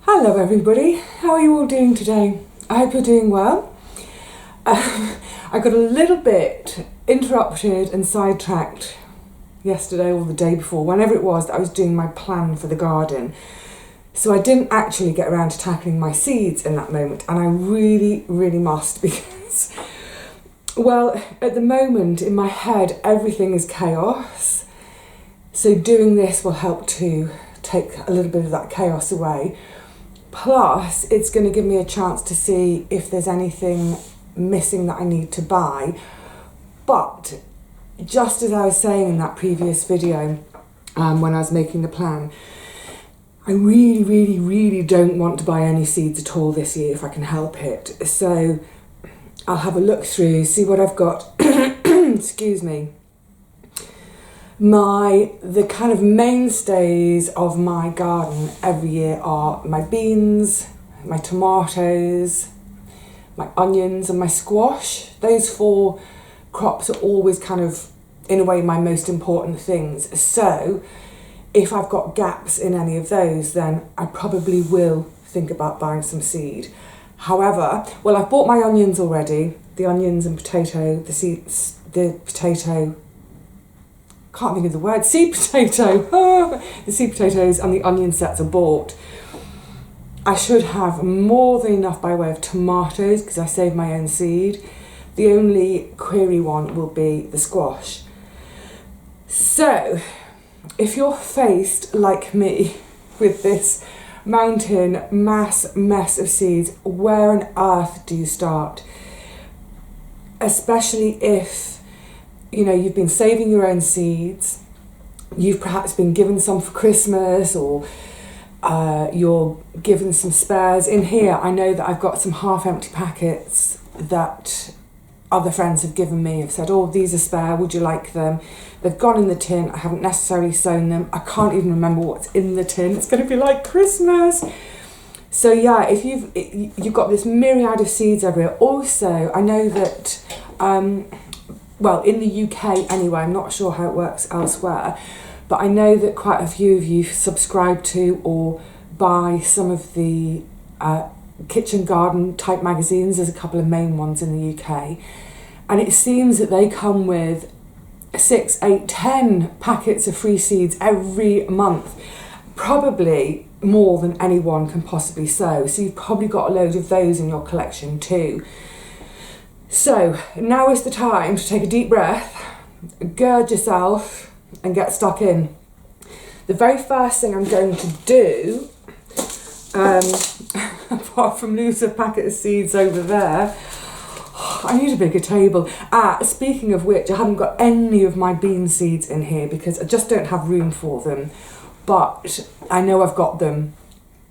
Hello everybody, how are you all doing today? I hope you're doing well. I got a little bit interrupted and sidetracked yesterday or the day before, whenever it was that I was doing my plan for the garden. So I didn't actually get around to tackling my seeds in that moment, and I really must because, well, at the moment in my head everything is chaos. So doing this will help to take a little bit of that chaos away. Plus, it's going to give me a chance to see if there's anything missing that I need to buy. But just as I was saying in that previous video, when I was making the plan, I really don't want to buy any seeds at all this year if I can help it. So I'll have a look through, see what I've got. Excuse me. The kind of mainstays of my garden every year are my beans, my tomatoes, my onions and my squash. Those four crops are always kind of, in a way, my most important things. So if I've got gaps in any of those, then I probably will think about buying some seed. However, well, I've bought my onions already, the onions and potato, the potato, can't think of the word, seed potato. The seed potatoes and the onion sets are bought. I should have more than enough by way of tomatoes because I save my own seed. The only query one will be the squash. So if you're faced like me with this mountain mess of seeds, where on earth do you start? Especially if you've been saving your own seeds, you've perhaps been given some for Christmas, or you're given some spares. In here, I know that I've got some half-empty packets that other friends have given me, have said, oh, these are spare, would you like them? They've gone in the tin, I haven't necessarily sown them, I can't even remember what's in the tin, it's going to be like Christmas. So yeah, if you've got this myriad of seeds everywhere. Also, I know that well, in the UK anyway, I'm not sure how it works elsewhere, but I know that quite a few of you subscribe to or buy some of the kitchen garden type magazines. There's a couple of main ones in the UK, and it seems that they come with 6, 8, 10 packets of free seeds every month, probably more than anyone can possibly sow. So you've probably got a load of those in your collection too. So now is the time to take a deep breath, gird yourself and get stuck in. The very first thing I'm going to do, apart from lose a packet of seeds over there, I need a bigger table. Speaking of which, I haven't got any of my bean seeds in here because I just don't have room for them, but I know I've got them.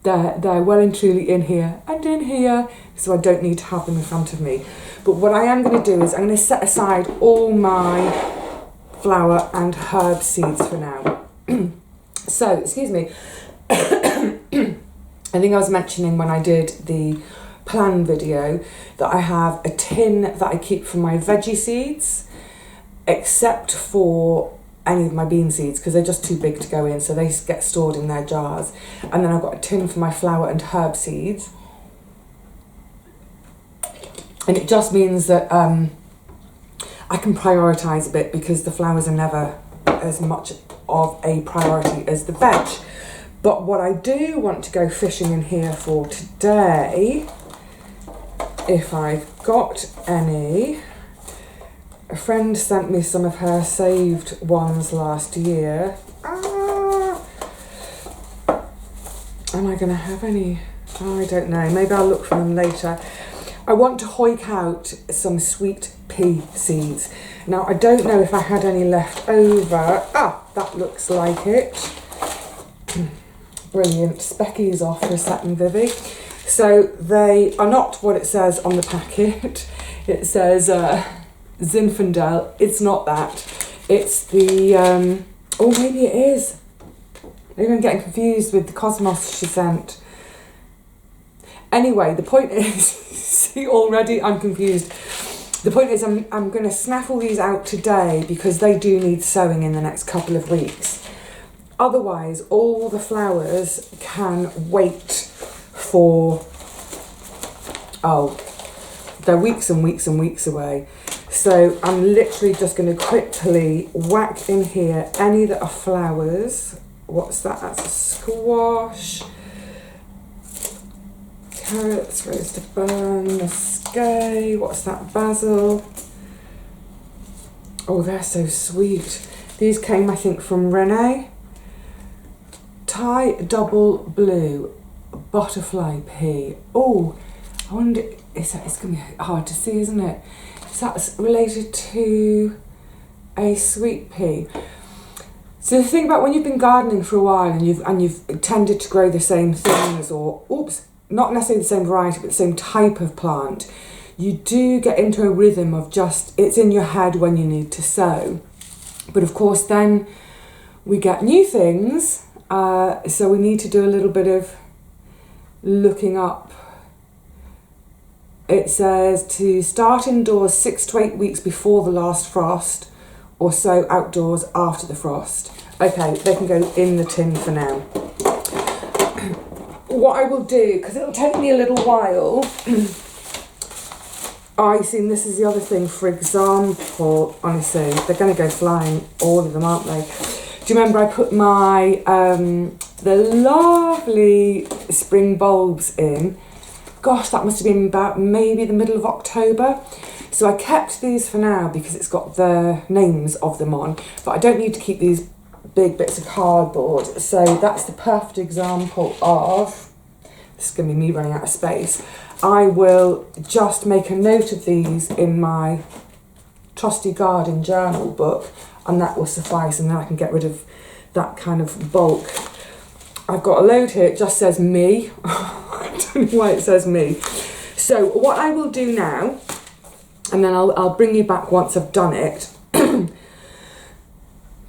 They're well and truly in here and in here, so I don't need to have them in front of me. But what I am going to do is I'm going to set aside all my flower and herb seeds for now. So, excuse me. I think I was mentioning when I did the plan video that I have a tin that I keep for my veggie seeds, except for any of my bean seeds because they're just too big to go in, so they get stored in their jars. And then I've got a tin for my flower and herb seeds. And it just means that I can prioritise a bit because the flowers are never as much of a priority as the veg. But what I do want to go fishing in here for today, if I've got any, a friend sent me some of her saved ones last year. Am I going to have any? I don't know. Maybe I'll look for them later. I want to hoik out some sweet pea seeds. Now, I don't know if I had any left over. That looks like it. Brilliant. Specky's off for a second, Vivi. So they are not what it says on the packet. It says Zinfandel. It's not that. It's the, oh, maybe it is. Maybe I'm getting confused with the Cosmos she sent. Anyway, the point is, see, already I'm confused. The point is I'm going to snaffle these out today because they do need sowing in the next couple of weeks. Otherwise, all the flowers can wait for, they're weeks and weeks and weeks away. So I'm literally just going to quickly whack in here any that are flowers. What's that? That's a squash. Carrots, rose de burn, muscat. What's that? Basil. Oh, they're so sweet. These came, I think, from Renee. Thai double blue, butterfly pea. Oh, I wonder, it's going to be hard to see, isn't it? Is that related to a sweet pea? So the thing about when you've been gardening for a while and you've tended to grow the same things, or not necessarily the same variety, but the same type of plant, you do get into a rhythm of just, it's in your head when you need to sow. But of course then we get new things, so we need to do a little bit of looking up. It says to start indoors 6 to 8 weeks before the last frost, or sow outdoors after the frost. Okay, they can go in the tin for now. What I will do, because it'll take me a little while, I see, and this is the other thing, for example, honestly, they're going to go flying, all of them, aren't they? Do you remember I put my, the lovely spring bulbs in? Gosh, that must have been about maybe the middle of October. So I kept these for now because it's got the names of them on, but I don't need to keep these big bits of cardboard. So that's the perfect example of, this is going to be me running out of space. I will just make a note of these in my trusty garden journal book, and that will suffice, and then I can get rid of that kind of bulk. I've got a load here, it just says me. I don't know why it says me. So what I will do now, and then I'll bring you back once I've done it,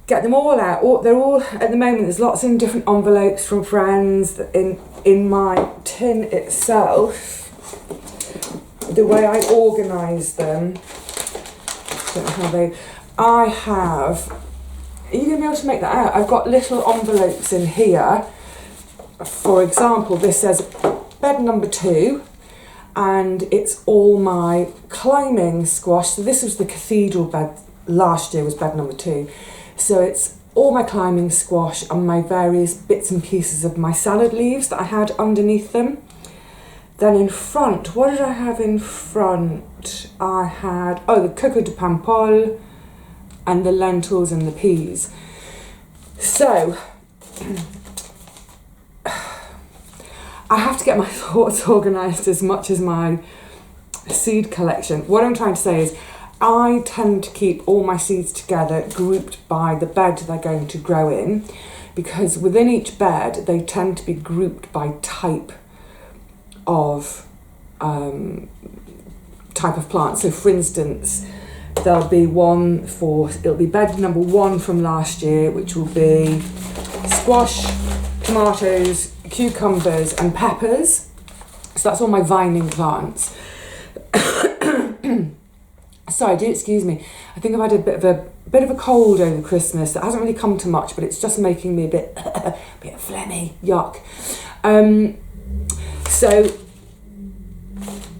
get them all out. They're all, at the moment, there's lots in different envelopes from friends. In my tin itself, the way I organise them, I don't know how I have, are you going to be able to make that out? I've got little envelopes in here. For example, this says bed number 2, and it's all my climbing squash. So this was the cathedral bed, last year was bed number 2. So it's all my climbing squash and my various bits and pieces of my salad leaves that I had underneath them. Then in front, what did I have in front? I had, the coco de pampol and the lentils and the peas. So, I have to get my thoughts organised as much as my seed collection. What I'm trying to say is, I tend to keep all my seeds together, grouped by the bed they're going to grow in, because within each bed they tend to be grouped by type of plant. So for instance, there'll be it'll be bed number 1 from last year, which will be squash, tomatoes, cucumbers and peppers. So that's all my vining plants. Sorry, do excuse me. I think I've had a bit of a cold over Christmas. That hasn't really come to much, but it's just making me a bit phlegmy. Yuck. So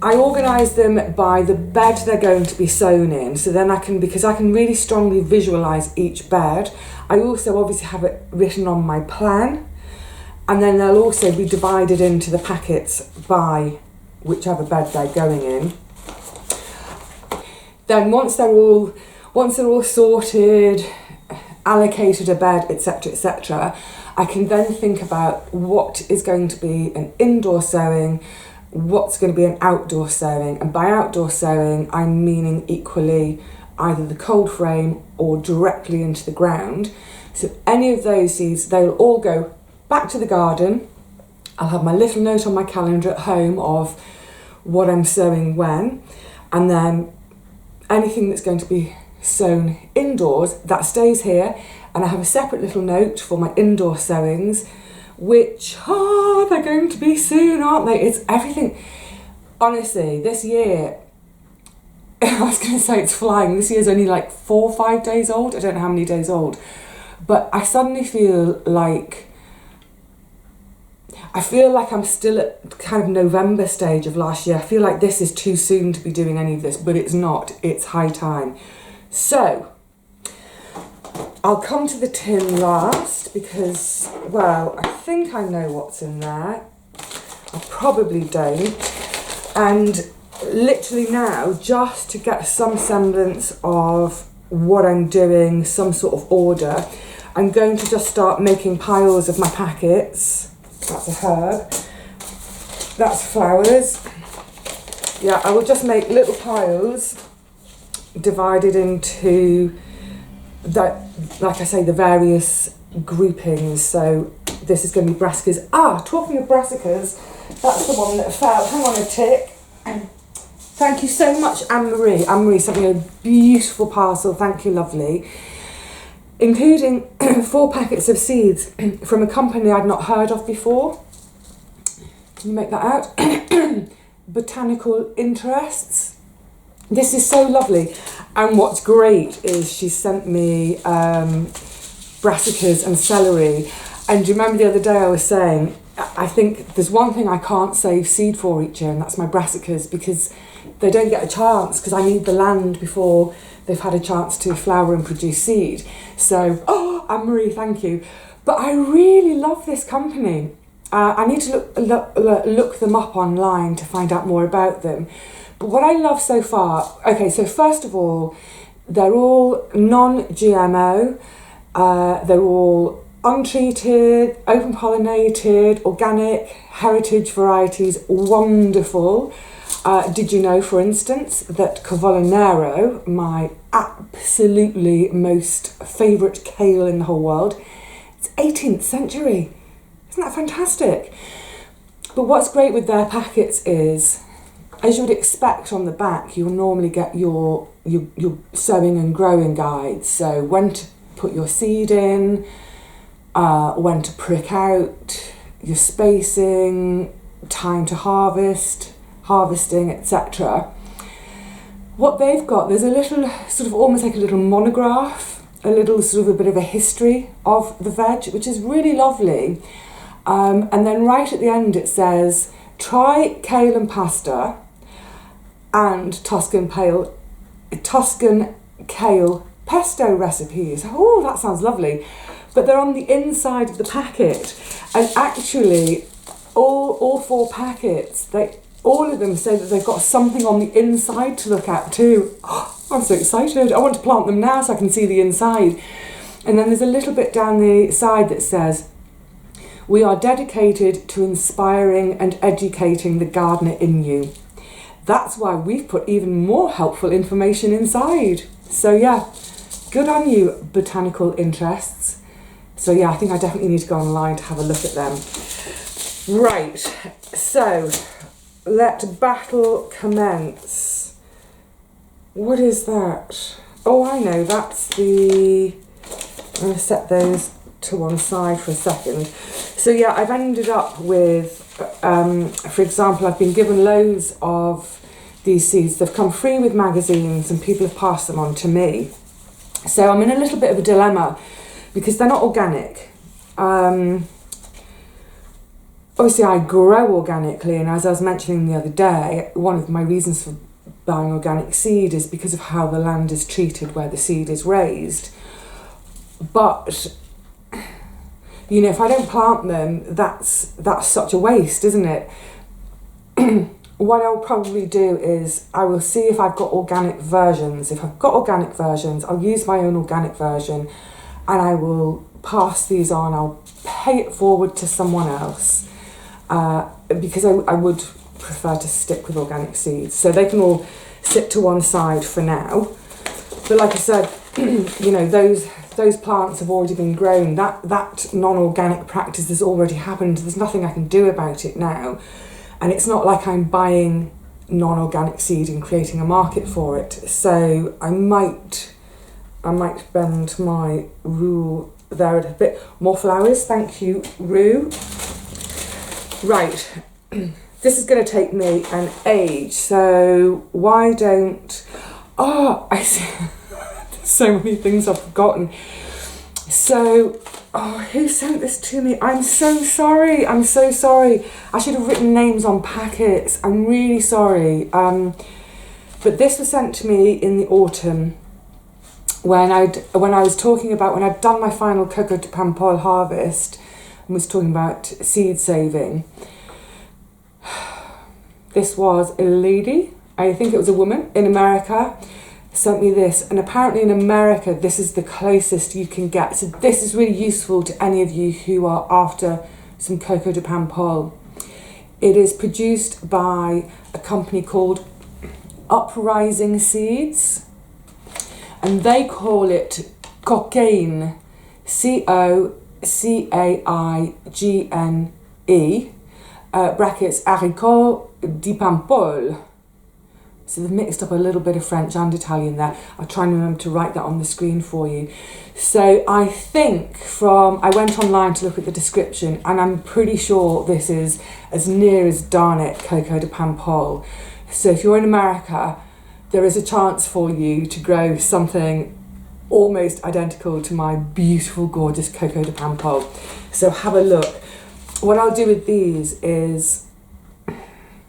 I organise them by the bed they're going to be sown in. So then because I can really strongly visualise each bed. I also obviously have it written on my plan, and then they'll also be divided into the packets by whichever bed they're going in. Then once they're all sorted, allocated a bed, etc., etc., I can then think about what is going to be an indoor sowing, what's going to be an outdoor sowing. And by outdoor sowing, I'm meaning equally either the cold frame or directly into the ground. So any of those seeds, they'll all go back to the garden. I'll have my little note on my calendar at home of what I'm sowing when, and then anything that's going to be sown indoors, that stays here, and I have a separate little note for my indoor sowings, which, they're going to be soon, aren't they? It's everything. Honestly, this year, I was going to say it's flying, this year's only like 4 or 5 days old, I don't know how many days old, but I suddenly feel like, I feel like I'm still at kind of November stage of last year. I feel like this is too soon to be doing any of this, but it's not. It's high time. So, I'll come to the tin last because, well, I think I know what's in there. I probably don't. And literally now, just to get some semblance of what I'm doing, some sort of order, I'm going to just start making piles of my packets. That's a herb. That's flowers. Yeah, I will just make little piles divided into, the, like I say, the various groupings. So this is going to be brassicas. Talking of brassicas, that's the one that fell. Hang on a tick. Thank you so much, Anne-Marie. Anne-Marie sent me a beautiful parcel. Thank you, lovely. Including 4 packets of seeds from a company I'd not heard of before. Can you make that out? Botanical Interests. This is so lovely. And what's great is she sent me brassicas and celery. And do you remember the other day I was saying, I think there's one thing I can't save seed for each year, and that's my brassicas, because they don't get a chance, because I need the land before they've had a chance to flower and produce seed. So, Anne-Marie, thank you. But I really love this company. I need to look them up online to find out more about them. But what I love so far, okay, so first of all, they're all non-GMO. They're all untreated, open pollinated, organic, heritage varieties, wonderful. Did you know, for instance, that Cavolo, my absolutely most favourite kale in the whole world, it's 18th century. Isn't that fantastic? But what's great with their packets is, as you would expect on the back, you'll normally get your sowing and growing guides. So when to put your seed in, when to prick out, your spacing, time to harvesting, etc. What they've got, there's a little sort of almost like a little monograph, a little sort of a bit of a history of the veg, which is really lovely. And then right at the end it says, try kale and pasta and Tuscan kale pesto recipes. Oh, that sounds lovely. But they're on the inside of the packet. And actually, all 4 packets, all of them say that they've got something on the inside to look at too. Oh, I'm so excited. I want to plant them now so I can see the inside. And then there's a little bit down the side that says, we are dedicated to inspiring and educating the gardener in you. That's why we've put even more helpful information inside. So yeah, good on you, Botanical Interests. So yeah, I think I definitely need to go online to have a look at them. Right, so let battle commence. What is that? Oh, I know, that's the... I'm going to set those to one side for a second. So yeah, I've ended up with, for example, I've been given loads of these seeds. They've come free with magazines and people have passed them on to me. So I'm in a little bit of a dilemma because they're not organic. Obviously I grow organically, and as I was mentioning the other day, one of my reasons for buying organic seed is because of how the land is treated where the seed is raised. But you know, if I don't plant them, that's such a waste, isn't it? What I'll probably do is I will see if I've got organic versions. If I've got organic versions, I'll use my own organic version and I will pass these on. I'll pay it forward to someone else because I would prefer to stick with organic seeds. So they can all sit to one side for now. But like I said, you know, those plants have already been grown. That non-organic practice has already happened. There's nothing I can do about it now. And it's not like I'm buying non-organic seed and creating a market for it. So I might bend my rule there a bit. More flowers, thank you, Rue. Right, this is going to take me an age. So why don't... Oh, I see. So many things I've forgotten. So Oh, who sent this to me? I'm so sorry. I'm so sorry. I should have written names on packets. I'm really sorry. But this was sent to me in the autumn when I'd done my final Coco de Pampol harvest and was talking about seed saving. This was a lady, I think it was a woman in America, sent me this, and apparently in America this is the closest you can get. So this is really useful to any of you who are after some Coco de Pampol. It is produced by a company called Organising Seeds, and they call it cocaine, COCAIGNE, brackets haricot de Pampol. So they've mixed up a little bit of French and Italian there. I'll try and remember to write that on the screen for you. So I think I went online to look at the description, and I'm pretty sure this is as near as Darnit Coco de Pampol. So if you're in America, there is a chance for you to grow something almost identical to my beautiful, gorgeous Coco de Pampol. So have a look. What I'll do with these is,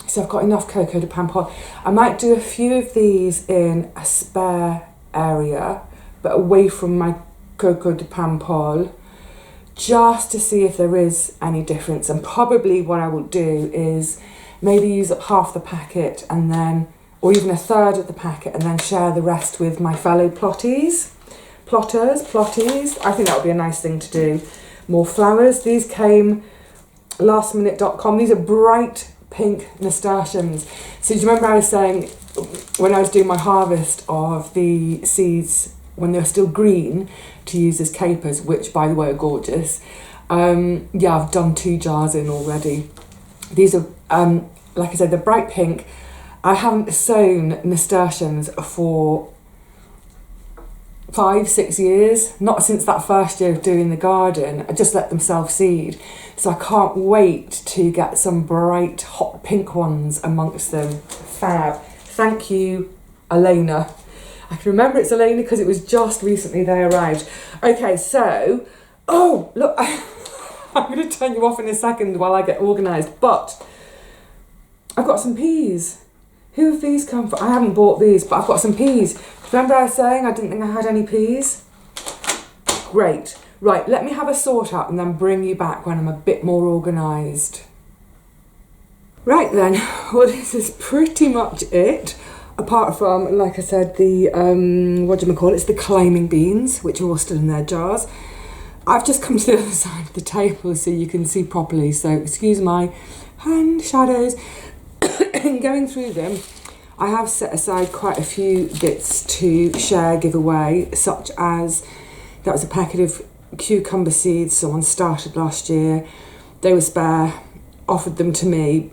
so I've got enough Coco de Pampol. I might do a few of these in a spare area, but away from my Coco de Pampol, just to see if there is any difference. And probably what I will do is maybe use up half the packet and then, or even a third of the packet, and then share the rest with my fellow plotties. I think that would be a nice thing to do. More flowers. These came lastminute.com. These are bright pink nasturtiums. So do you remember I was saying when I was doing my harvest of the seeds when they were still green to use as capers, which by the way are gorgeous. Yeah, I've done 2 jars in already. These are, like I said, they're bright pink. I haven't sown nasturtiums for 5-6 years, not since that first year of doing the garden. I just let them self-seed. So I can't wait to get some bright hot pink ones amongst them. Fab. Thank you, Elena. I can remember it's Elena because it was just recently they arrived. Okay, so, oh, look, I'm going to turn you off in a second while I get organised, but I've got some peas. Who have these come from? I haven't bought these, but I've got some peas. Remember I was saying I didn't think I had any peas? Great. Right, let me have a sort out and then bring you back when I'm a bit more organised. Right then, well this is pretty much it. Apart from, like I said, the, it's the climbing beans, which are all still in their jars. I've just come to the other side of the table so you can see properly, so excuse my hand shadows. In going through them, I have set aside quite a few bits to share, give away, such as that was a packet of cucumber seeds someone started last year. They were spare, offered them to me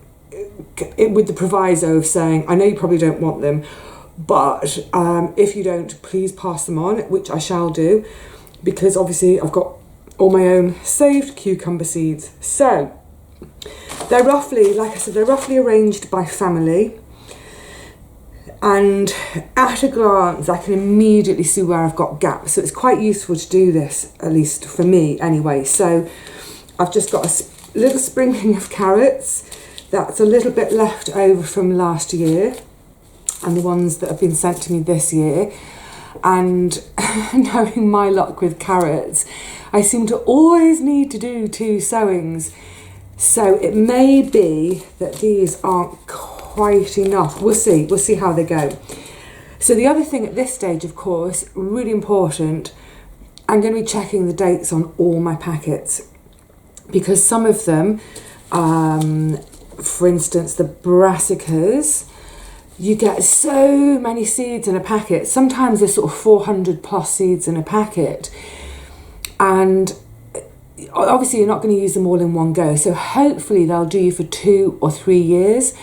with the proviso of saying, I know you probably don't want them, but if you don't, please pass them on, which I shall do, because obviously I've got all my own saved cucumber seeds. So they're roughly, like I said, they're roughly arranged by family. And at a glance, I can immediately see where I've got gaps. So it's quite useful to do this, at least for me anyway. So I've just got a little sprinkling of carrots. That's a little bit left over from last year and the ones that have been sent to me this year. And knowing my luck with carrots, I seem to always need to do 2 sowings. So it may be that these aren't quite enough. We'll see how they go. So the other thing at this stage, of course, really important, I'm going to be checking the dates on all my packets, because some of them, for instance, the brassicas, you get so many seeds in a packet. Sometimes there's sort of 400 plus seeds in a packet, and obviously you're not going to use them all in one go, so hopefully they'll do you for 2 or 3 years,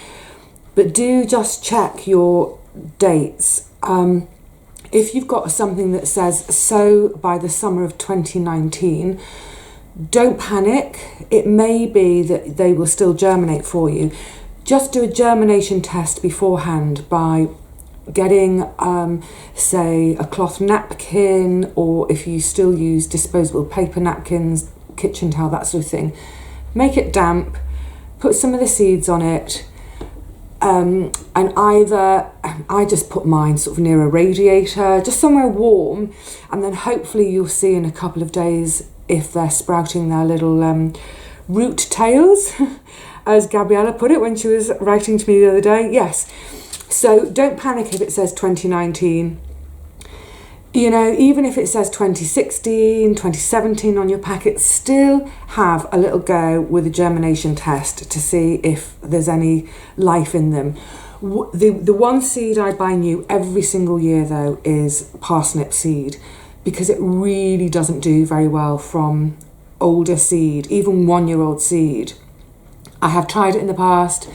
but do just check your dates. If you've got something that says sow by the summer of 2019, don't panic. It may be that they will still germinate for you. Just do a germination test beforehand by getting, say, a cloth napkin, or if you still use disposable paper napkins, kitchen towel, that sort of thing. Make it damp, put some of the seeds on it, and either, I just put mine sort of near a radiator, just somewhere warm, and then hopefully you'll see in a couple of days if they're sprouting their little root tails, as Gabriella put it when she was writing to me the other day. Yes, so don't panic if it says 2019. You know, even if it says 2016, 2017 on your packet, still have a little go with a germination test to see if there's any life in them. The one seed I buy new every single year, though, is parsnip seed, because it really doesn't do very well from older seed, even 1-year-old seed. I have tried it in the past,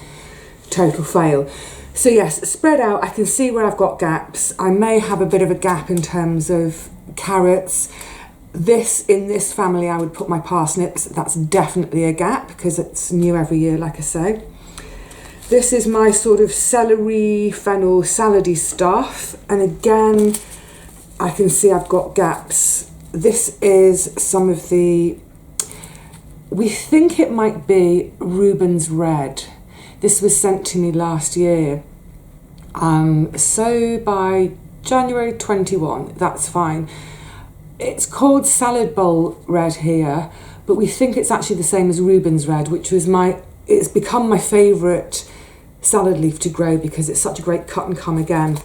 total fail. So yes, spread out. I can see where I've got gaps. I may have a bit of a gap in terms of carrots. In this family, I would put my parsnips. That's definitely a gap because it's new every year, like I say. This is my sort of celery, fennel, salady stuff. And again, I can see I've got gaps. This is some of the, we think it might be Reuben's Red. This was sent to me last year. So by January 21, that's fine. It's called Salad Bowl Red here, but we think it's actually the same as Reuben's Red, which was it's become my favourite salad leaf to grow because it's such a great cut and come again.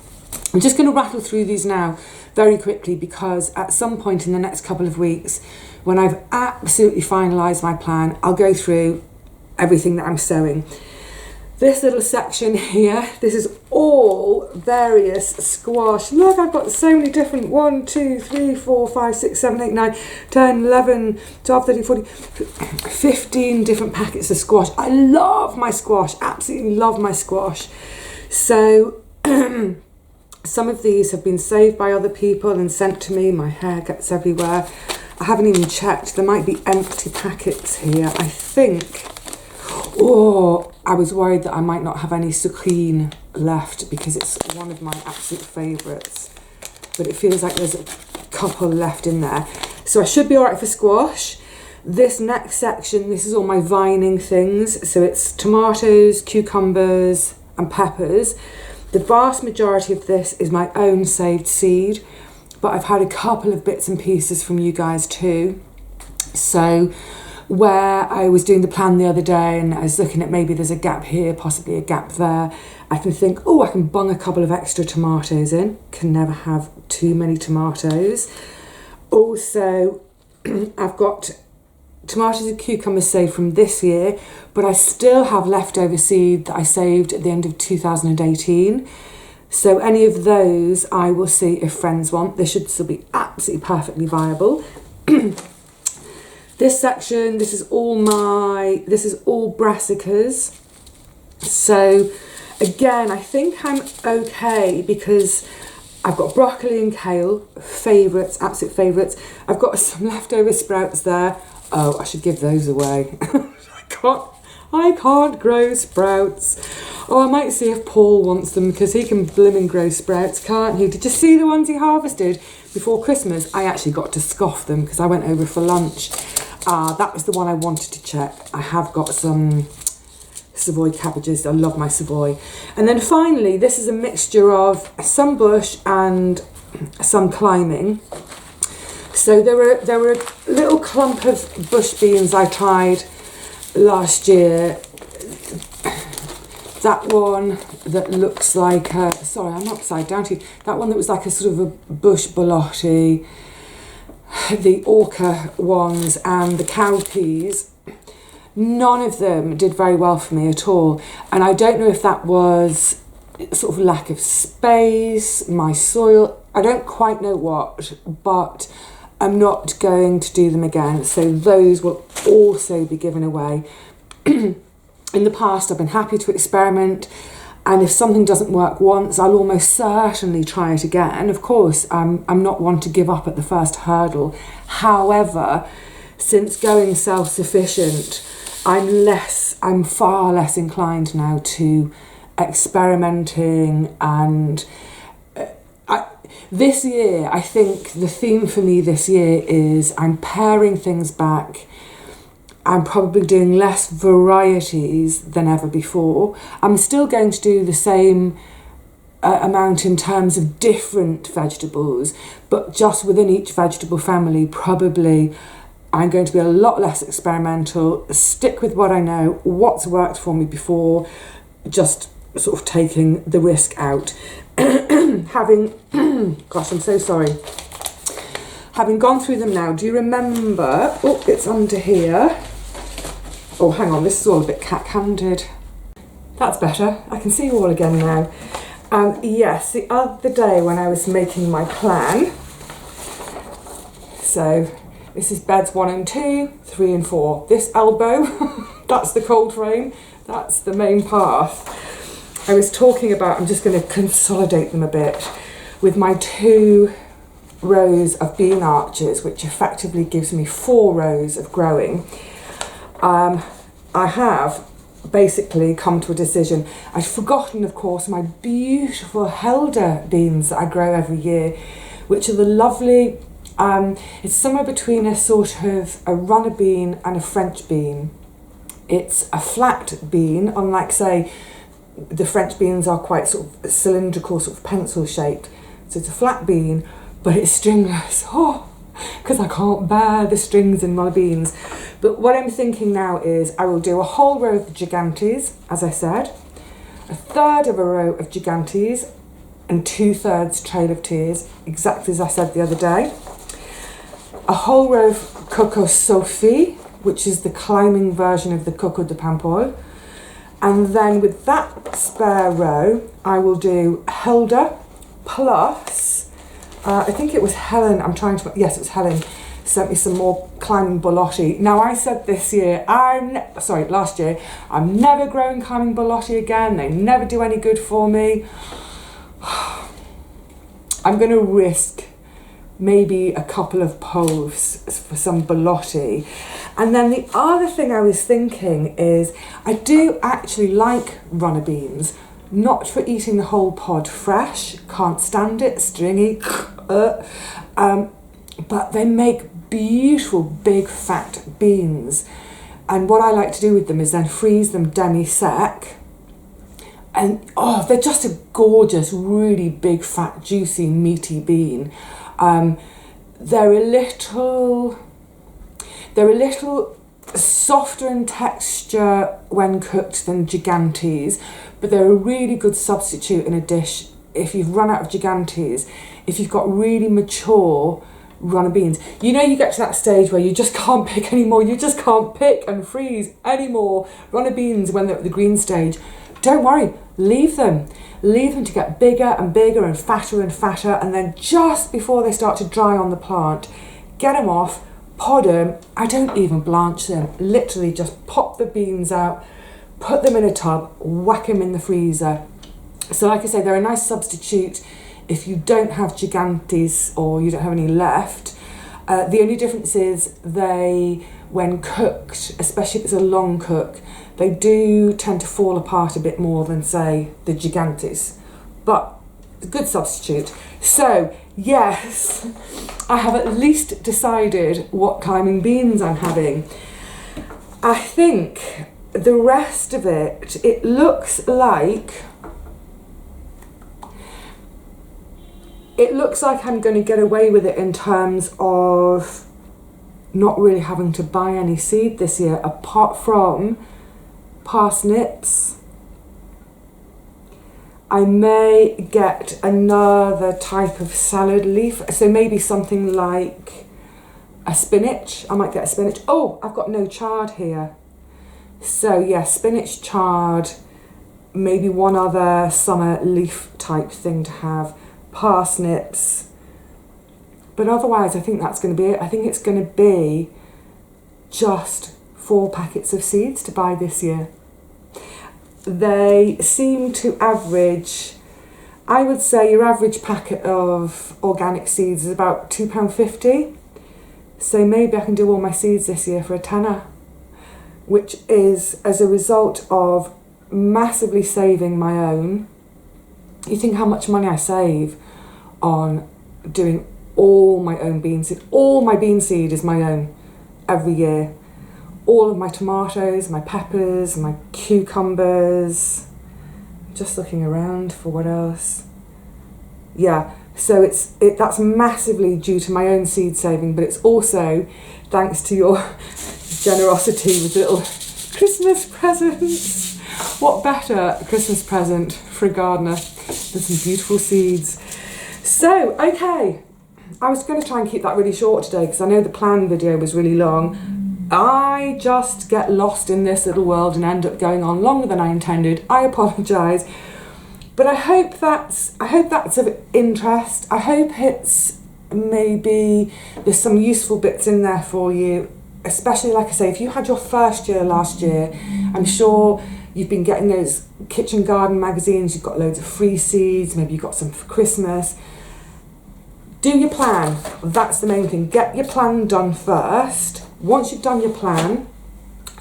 I'm just going to rattle through these now very quickly because at some point in the next couple of weeks, when I've absolutely finalised my plan, I'll go through everything that I'm sowing. This little section here, this is all various squash. Look, I've got so many different 1, 2, 3, 4, 5, 6, 7, 8, 9, 10, 11, 12, 13, 14, 15 different packets of squash. I love my squash, absolutely love my squash. So some of these have been saved by other people and sent to me. My hair gets everywhere. I haven't even checked. There might be empty packets here, I think. Oh, I was worried that I might not have any zucchini left because it's one of my absolute favourites. But it feels like there's a couple left in there. So I should be all right for squash. This next section, this is all my vining things. So it's tomatoes, cucumbers and peppers. The vast majority of this is my own saved seed, but I've had a couple of bits and pieces from you guys too. So where I was doing the plan the other day and I was looking at maybe there's a gap here, possibly a gap there, I can think, oh, I can bung a couple of extra tomatoes in. Can never have too many tomatoes. Also, I've got tomatoes and cucumbers saved from this year, but I still have leftover seed that I saved at the end of 2018. So any of those I will see if friends want. They should still be absolutely perfectly viable. This section, this is all brassicas. So again, I think I'm okay because I've got broccoli and kale, favourites, absolute favourites. I've got some leftover sprouts there. Oh, I should give those away. I can't grow sprouts. Oh, I might see if Paul wants them because he can blimmin' grow sprouts, can't he? Did you see the ones he harvested before Christmas? I actually got to scoff them because I went over for lunch. That was the one I wanted to check. I have got some Savoy cabbages. I love my Savoy. And then finally, this is a mixture of some bush and some climbing. So there were a little clump of bush beans I tried last year. That one that looks like sorry, I'm upside down to you. That one that was like a sort of a bush borlotti, the orca ones and the cowpeas. None of them did very well for me at all. And I don't know if that was sort of lack of space, my soil, I don't quite know what, but I'm not going to do them again. So those will also be given away. In the past, I've been happy to experiment, and if something doesn't work once, I'll almost certainly try it again. Of course, I'm not one to give up at the first hurdle. However, since going self-sufficient, I'm far less inclined now to experimenting and This year, I think the theme for me this year is I'm paring things back. I'm probably doing less varieties than ever before. I'm still going to do the same amount in terms of different vegetables, but just within each vegetable family, probably I'm going to be a lot less experimental, stick with what I know, what's worked for me before, just sort of taking the risk out. Having, gosh, I'm so sorry. Having gone through them now, do you remember, oh, it's under here. Oh, hang on, this is all a bit cat-handed. That's better, I can see you all again now. Yes, the other day when I was making my plan, so this is beds 1 and 2, 3 and 4. This elbow, that's the cold frame, that's the main path. I was talking about, I'm just going to consolidate them a bit, with my 2 rows of bean arches, which effectively gives me 4 rows of growing. I have basically come to a decision. I'd forgotten, of course, my beautiful Helder beans that I grow every year, which are the lovely, it's somewhere between a sort of a runner bean and a French bean. It's a flat bean, unlike, say, the French beans are quite sort of cylindrical, sort of pencil shaped. So it's a flat bean, but it's stringless. Oh, because I can't bear the strings in my beans. But what I'm thinking now is I will do a whole row of the gigantes, as I said, a third of a row of gigantes, and 2/3 trail of tears, exactly as I said the other day. A whole row of Coco Sophie, which is the climbing version of the Coco de Paimpol. And then with that spare row, I will do Helder plus, I think it was Helen, yes, it was Helen, sent me some more climbing bolotti. Now I said last year, I'm never growing climbing bolotti again. They never do any good for me. I'm going to risk maybe a couple of poves for some bolotti. And then the other thing I was thinking is I do actually like runner beans, not for eating the whole pod fresh, can't stand it, stringy, but they make beautiful big fat beans. And what I like to do with them is then freeze them demi-sec. And oh, they're just a gorgeous, really big fat, juicy, meaty bean. They're a little softer in texture when cooked than gigantes, but they're a really good substitute in a dish if you've run out of gigantes, if you've got really mature runner beans. You know, you get to that stage where you just can't pick anymore, you just can't pick and freeze anymore runner beans when they're at the green stage. Don't worry, leave them to get bigger and bigger and fatter, and then just before they start to dry on the plant, get them off, pod them. I don't even blanch them, literally just pop the beans out, put them in a tub, whack them in the freezer. So like I say, they're a nice substitute if you don't have gigantes or you don't have any left. The only difference is they, when cooked, especially if it's a long cook, they do tend to fall apart a bit more than, say, the gigantes. But a good substitute. So, yes, I have at least decided what climbing beans I'm having. I think the rest of it looks like I'm going to get away with it in terms of not really having to buy any seed this year, apart from parsnips. I may get another type of salad leaf, so maybe something like a spinach. I might get a spinach. Oh, I've got no chard here. So yeah, spinach, chard, maybe one other summer leaf type thing to have, parsnips. But otherwise, I think that's going to be it. I think it's going to be just 4 packets of seeds to buy this year. They seem to average, I would say your average packet of organic seeds is about £2.50. So maybe I can do all my seeds this year for a tenner, which is as a result of massively saving my own. You think how much money I save on doing all my own bean seed. All my bean seed is my own every year. All of my tomatoes, my peppers, my cucumbers. Just looking around for what else. Yeah, so that's massively due to my own seed saving, but it's also thanks to your generosity with little Christmas presents. What better Christmas present for a gardener than some beautiful seeds? So, okay, I was going to try and keep that really short today because I know the plan video was really long. I just get lost in this little world and end up going on longer than I intended. I apologise. But I hope that's of interest. I hope it's maybe there's some useful bits in there for you, especially, like I say, if you had your first year last year, I'm sure you've been getting those kitchen garden magazines, you've got loads of free seeds, maybe you've got some for Christmas. Do your plan. That's the main thing. Get your plan done first. Once you've done your plan,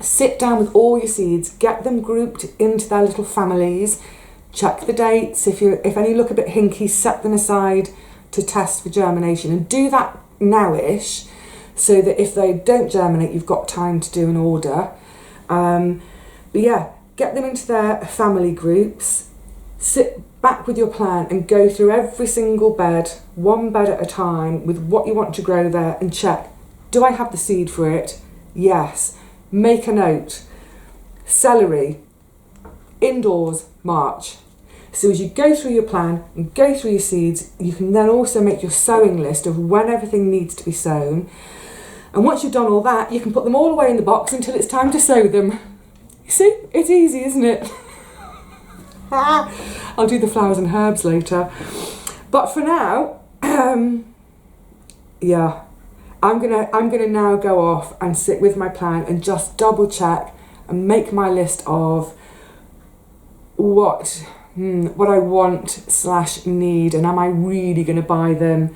sit down with all your seeds, get them grouped into their little families. Check the dates. If any look a bit hinky, set them aside to test for germination, and do that nowish, so that if they don't germinate, you've got time to do an order. But yeah, get them into their family groups. Sit back with your plan and go through every single bed, one bed at a time, with what you want to grow there, and check: do I have the seed for it? Yes. Make a note. Celery, indoors, March. So as you go through your plan and go through your seeds, you can then also make your sowing list of when everything needs to be sown. And once you've done all that, you can put them all away in the box until it's time to sow them. You see, it's easy, isn't it? I'll do the flowers and herbs later. But for now, yeah, I'm gonna now go off and sit with my plan and just double check and make my list of what I want / need, and am I really going to buy them?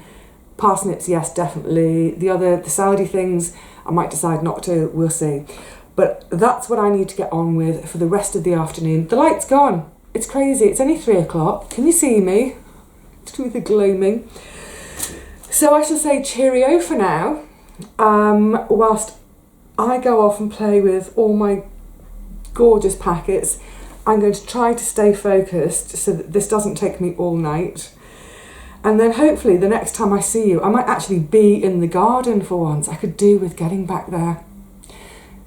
Parsnips, yes, definitely. The salady things, I might decide not to, we'll see. But that's what I need to get on with for the rest of the afternoon. The light's gone. It's crazy. It's only 3 o'clock. Can you see me? With the gloaming. So I shall say cheerio for now, whilst I go off and play with all my gorgeous packets. I'm going to try to stay focused so that this doesn't take me all night. And then hopefully the next time I see you, I might actually be in the garden for once. I could do with getting back there.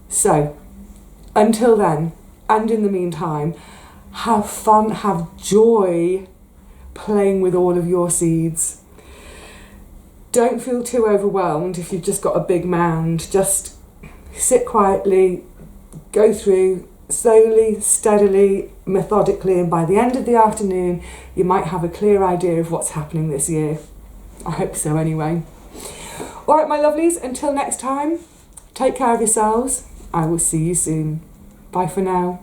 So, until then, and in the meantime, have fun, have joy playing with all of your seeds. Don't feel too overwhelmed if you've just got a big mound. Just sit quietly, go through slowly, steadily, methodically, and by the end of the afternoon you might have a clear idea of what's happening this year. I hope so anyway. Alright my lovelies, until next time, take care of yourselves. I will see you soon. Bye for now.